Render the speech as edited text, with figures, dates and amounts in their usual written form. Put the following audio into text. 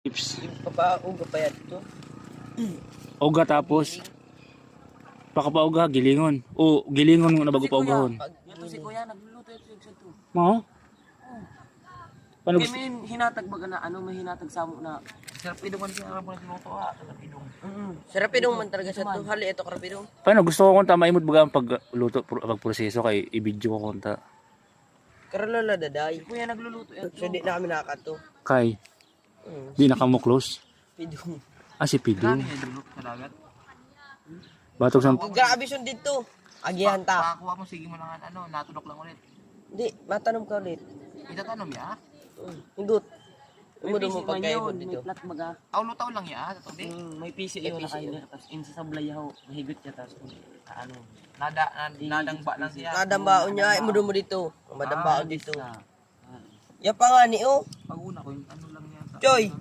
Tips. Papauga pa yan ito. Uga tapos pakapauga gilingon. O gilingon mo na bago paugahon. Ito si Kuya nagluluto ito yung to. Mao? Paano Kaya gusto? may hinatag baga na ano, may hinatag sa mo na Sarapidong man siya mo sinuto ha. Sarapidong. sarapidong man talaga siya to. Hali ito karapidong. Paano gusto ko kunta maimod baga ang pagluto pagproseso kay i-video ko kunta. Karalala daday. Kuya nagluluto ito. So di na kami nakato. Kay di na kamo close. Pidong. Ah si Pido. Nagluluto sa dagat. Batok sa Grabe sun dito. Agihan ta. Pakuha mo sige mo lang ano, natulok lang ulit. Hindi, matanong ka ulit. Itatanong ya. Hindot. May Umudo mo PC man pagkaibon yun, may dito. plat baga. Aw lutaw lang ya sa tubig. May PC yun na kayo niya. Tapos insa sa blayaw, mahigot niya. Tapos ano, Nadangba lang siya. Nadambaon niya, imudo mo dito. Madambaon dito. na. Ya pa nga ni oh. Pag una ko yung ano lang yan. Choy.